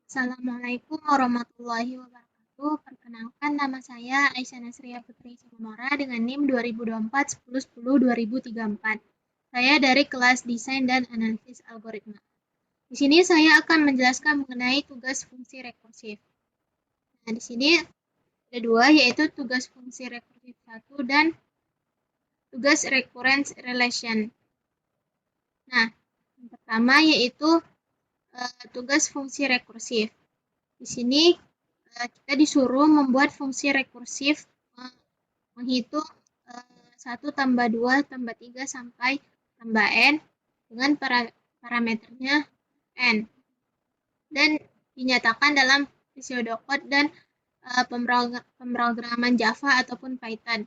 Assalamualaikum warahmatullahi wabarakatuh. Perkenalkan, nama saya Aisyah Nasriya Putri Sinomora dengan NIM 2024-1010-2034. Saya dari kelas Desain dan Analisis Algoritma. Di sini saya akan menjelaskan mengenai tugas fungsi rekursif. Nah, di sini ada dua, yaitu tugas fungsi rekursif 1 dan tugas recurrence relation. Nah, yang pertama yaitu tugas fungsi rekursif. Di sini kita disuruh membuat fungsi rekursif menghitung 1 tambah 2 tambah 3 sampai tambah n dengan parameternya n. Dan dinyatakan dalam pseudocode dan pemrograman Java ataupun Python.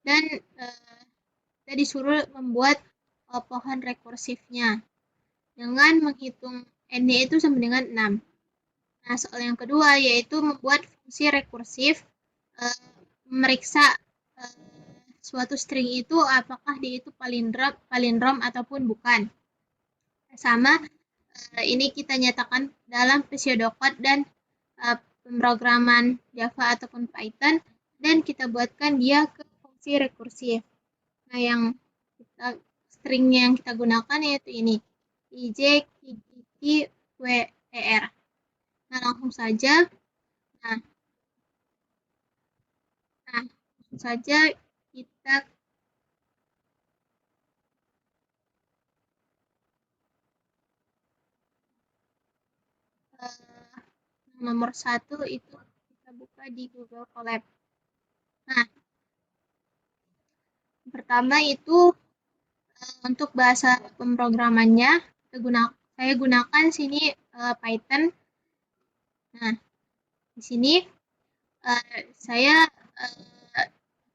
Dan kita disuruh membuat pohon rekursifnya dengan menghitung n-nya itu sama dengan 6. Nah, soal yang kedua yaitu membuat fungsi rekursif memeriksa suatu string itu apakah dia itu palindrom ataupun bukan. Sama ini kita nyatakan dalam pseudocode dan pemrograman Java ataupun Python dan kita buatkan dia ke fungsi rekursif. Nah, yang stringnya yang kita gunakan yaitu ini ij, kiki, wer. Nah, langsung saja. Nah, langsung saja kita nomor 1 itu kita buka di Google Colab. Nah, pertama itu untuk bahasa pemrogramannya saya gunakan sini Python. Nah, di sini saya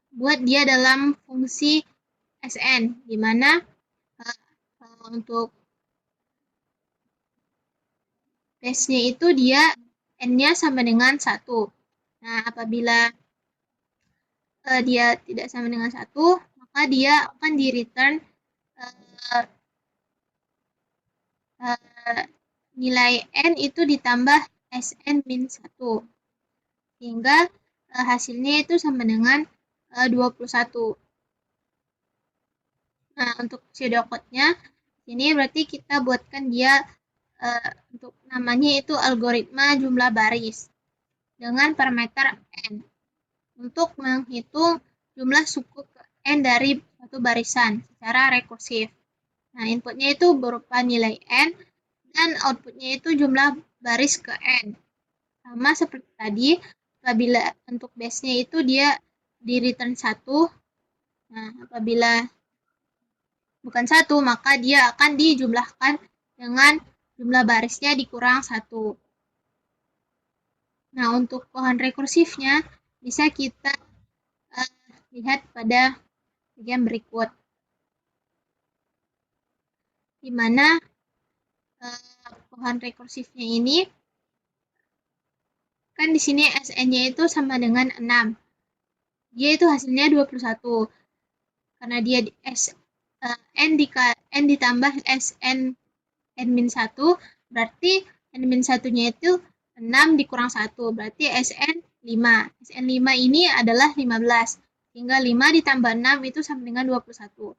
buat dia dalam fungsi sn, di mana untuk base-nya itu dia n-nya sama dengan 1. Nah, apabila dia tidak sama dengan 1, maka dia akan di-return nilai n itu ditambah sn min 1. Sehingga hasilnya itu sama dengan 21. Nah, untuk pseudocode-nya, ini berarti kita buatkan dia untuk namanya itu algoritma jumlah baris dengan parameter n untuk menghitung jumlah suku ke n dari suatu barisan secara rekursif. Nah, inputnya itu berupa nilai n dan outputnya itu jumlah baris ke n. Sama seperti tadi, apabila untuk base-nya itu dia di return 1. Nah, apabila bukan 1, maka dia akan dijumlahkan dengan jumlah barisnya dikurang 1. Nah, untuk pohon rekursifnya bisa kita lihat pada bagian berikut, di mana pohon rekursifnya ini kan di sini sn-nya itu sama dengan 6. Dia itu hasilnya 21. Karena dia n ditambah sn n-1, berarti n-1-nya itu 6 dikurang 1, berarti sn 5. Sn 5 ini adalah 15. Hingga 5 ditambah 6 itu sama dengan 21.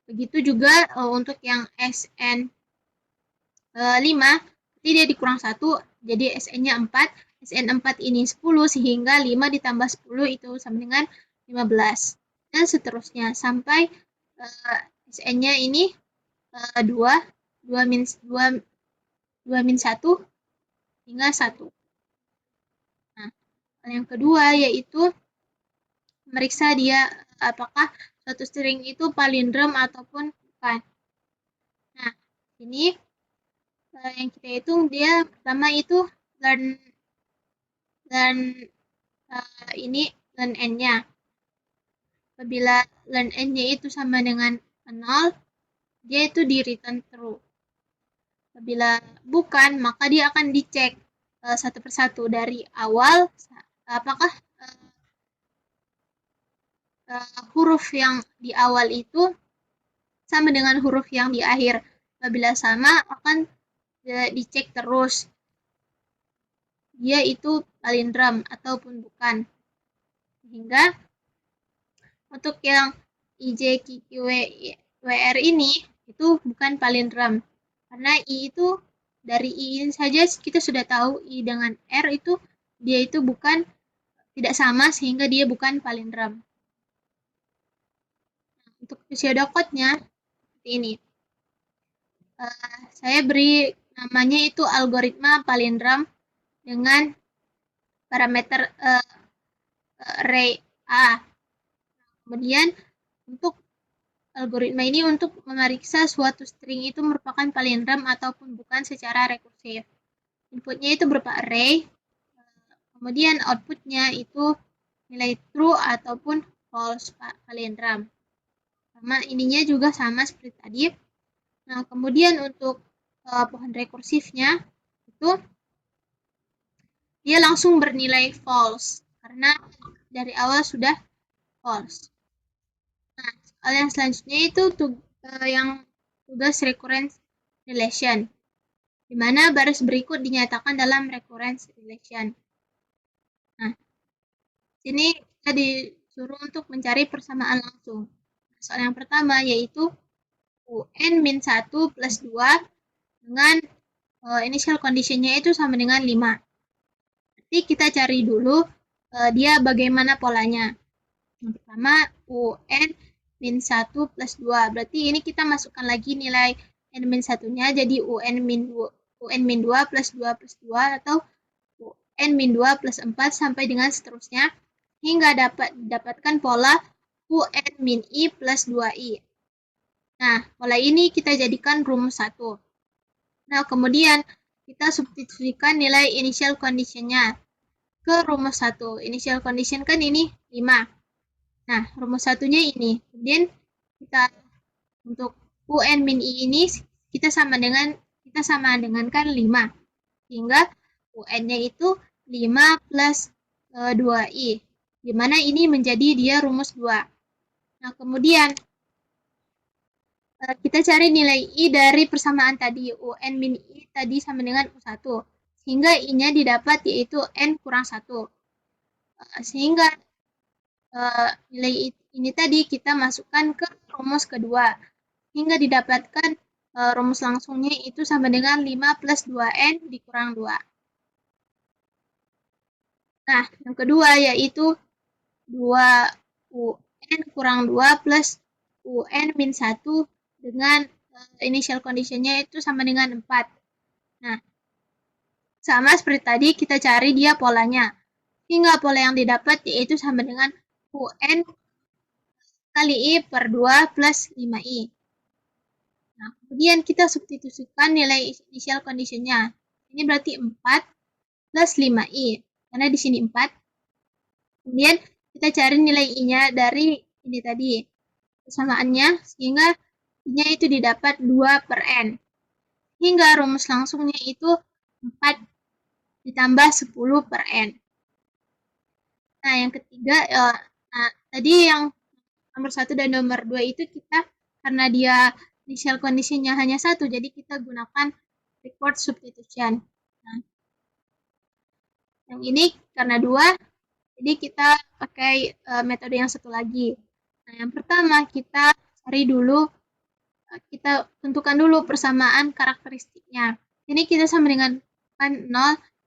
Begitu juga untuk yang sn 5, berarti dia dikurang 1, jadi sn-nya 4. Sn 4 ini 10, sehingga 5 ditambah 10 itu sama dengan 15. Dan seterusnya, sampai sn-nya ini 2 min 1 hingga 1. Nah, yang kedua yaitu memeriksa dia apakah suatu string itu palindrom ataupun bukan. Nah, ini yang kita hitung dia pertama itu learn n-nya. Apabila learn n-nya itu sama dengan 0, dia itu di return true. Apabila bukan, maka dia akan dicek satu persatu dari awal apakah huruf yang di awal itu sama dengan huruf yang di akhir. Apabila sama, akan dicek terus. dia itu palindrom ataupun bukan. Sehingga untuk yang IJQQWR ini itu bukan palindrom. Karena I itu dari I ini saja kita sudah tahu I dengan R itu dia itu bukan tidak sama sehingga dia bukan palindrom. Untuk pseudocode-nya seperti ini. Saya beri namanya itu algoritma palindrom dengan parameter array A. Kemudian untuk algoritma ini untuk memeriksa suatu string itu merupakan palindrom ataupun bukan secara rekursif. Inputnya itu berupa array, kemudian outputnya itu nilai true ataupun false palindrom. Sama ininya juga sama seperti tadi. Nah, kemudian untuk pohon rekursifnya itu dia langsung bernilai false karena dari awal sudah false. Nah, soal yang selanjutnya itu yang tugas recurrence relation, di mana baris berikut dinyatakan dalam recurrence relation. Nah, sini kita disuruh untuk mencari persamaan langsung. Soal yang pertama yaitu UN-1 plus 2 dengan initial condition-nya itu sama dengan 5. Nanti kita cari dulu dia bagaimana polanya. Yang pertama UN-1 plus 2. Berarti ini kita masukkan lagi nilai N-1-nya jadi UN-2 plus 2 plus 2 atau UN-2 plus 4 sampai dengan seterusnya hingga dapatkan pola UN-I plus 2I. Nah, pola ini kita jadikan rumus 1. Nah, kemudian kita substitusikan nilai initial condition-nya ke rumus 1. Initial condition kan ini 5. Nah, rumus satunya ini. Kemudian kita untuk UN-I ini kita sama dengankan 5. Sehingga UN-nya itu 5 plus 2I. Di mana ini menjadi dia rumus 2. Nah, kemudian kita cari nilai I dari persamaan tadi. UN-I tadi sama dengan U1. Sehingga I-nya didapat yaitu N kurang 1. Sehingga nilai ini tadi kita masukkan ke rumus kedua. Hingga didapatkan rumus langsungnya itu sama dengan 5 plus 2N dikurang 2. Nah, yang kedua yaitu 2UN kurang 2 plus UN min 1 dengan initial condition-nya itu sama dengan 4. Nah, sama seperti tadi kita cari dia polanya. Hingga pola yang didapat yaitu sama dengan UN kali I per 2 plus 5I. Nah, kemudian kita substitusikan nilai initial condition-nya. Ini berarti 4 plus 5I. Karena di sini 4. Kemudian kita cari nilai I-nya dari ini tadi. Persamaannya sehingga I-nya itu didapat 2 per N. Hingga rumus langsungnya itu 4 ditambah 10 per N. Nah, yang ketiga, tadi yang nomor 1 dan nomor 2 itu kita, karena dia initial condition-nya hanya 1, jadi kita gunakan record substitution. Nah, yang ini karena 2, jadi kita pakai metode yang satu lagi. Nah, yang pertama kita cari dulu, kita tentukan dulu persamaan karakteristiknya. Ini kita sama dengan 0,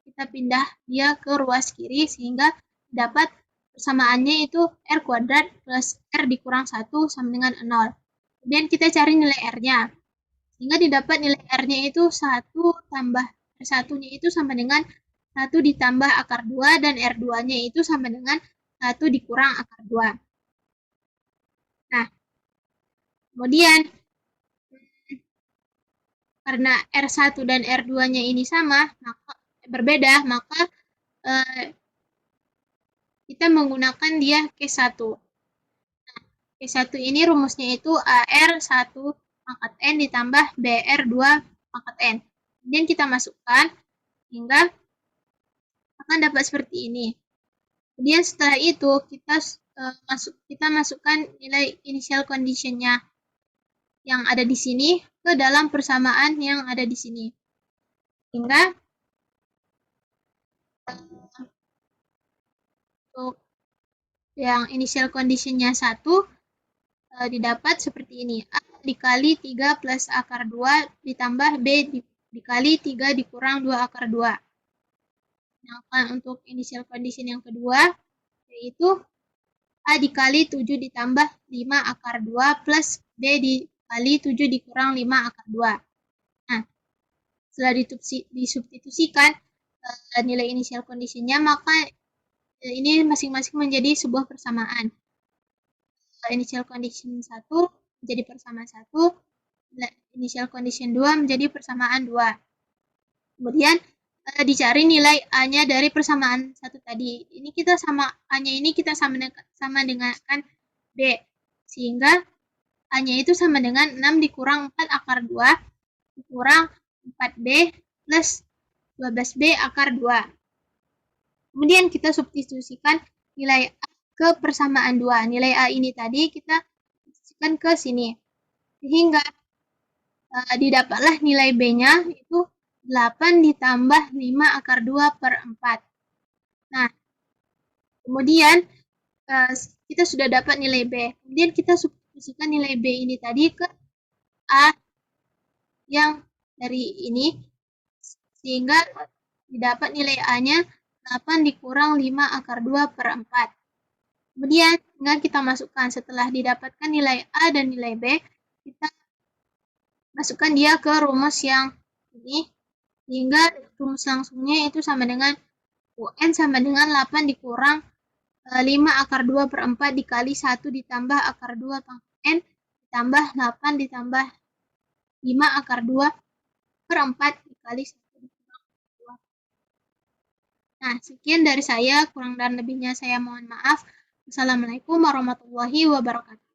kita pindah dia ke ruas kiri sehingga dapat persamaannya itu R kuadrat plus R dikurang 1 sama dengan 0. Kemudian kita cari nilai R-nya. Sehingga didapat nilai R-nya itu 1 tambah R1-nya itu sama dengan 1 ditambah akar 2 dan R2-nya itu sama dengan 1 dikurang akar 2. Nah, kemudian karena R1 dan R2-nya ini sama, maka berbeda, maka kita menggunakan dia case 1. Nah, case 1 ini rumusnya itu AR1 pangkat N ditambah BR2 pangkat N. Kemudian kita masukkan hingga akan dapat seperti ini. Kemudian setelah itu kita masukkan nilai initial condition-nya yang ada di sini ke dalam persamaan yang ada di sini. Sehingga Untuk yang initial conditionnya 1 didapat seperti ini. A dikali 3 plus akar 2 ditambah B dikali 3 dikurang 2 akar 2. Sedangkan untuk initial condition yang kedua, yaitu A dikali 7 ditambah 5 akar 2 plus B dikali 7 dikurang 5 akar 2. Nah, setelah disubstitusikan nilai initial conditionnya, maka ini masing-masing menjadi sebuah persamaan. Initial condition 1 menjadi persamaan 1, initial condition 2 menjadi persamaan 2. Kemudian dicari nilai A-nya dari persamaan 1 tadi. Ini kita A-nya ini kita sama dengan B. Sehingga A-nya itu sama dengan 6 dikurang 4 akar 2 dikurang 4B plus 12B akar 2. Kemudian kita substitusikan nilai A ke persamaan 2. Nilai A ini tadi kita substitusikan ke sini. Sehingga didapatlah nilai B-nya itu 8 ditambah 5 akar 2 per 4. Nah, kemudian kita sudah dapat nilai B. Kemudian kita substitusikan nilai B ini tadi ke A yang dari ini. Sehingga didapat nilai A-nya 8 dikurang 5 akar 2 per 4. Kemudian tinggal kita masukkan. Setelah didapatkan nilai A dan nilai B, kita masukkan dia ke rumus yang ini. Sehingga rumus langsungnya itu sama dengan UN sama dengan 8 dikurang 5 akar 2 per 4 dikali 1 ditambah akar 2 pangkat N ditambah 8 ditambah 5 akar 2 per 4 dikali 1 dikurang 2. Nah, sekian dari saya. Kurang dan lebihnya saya mohon maaf. Wassalamualaikum warahmatullahi wabarakatuh.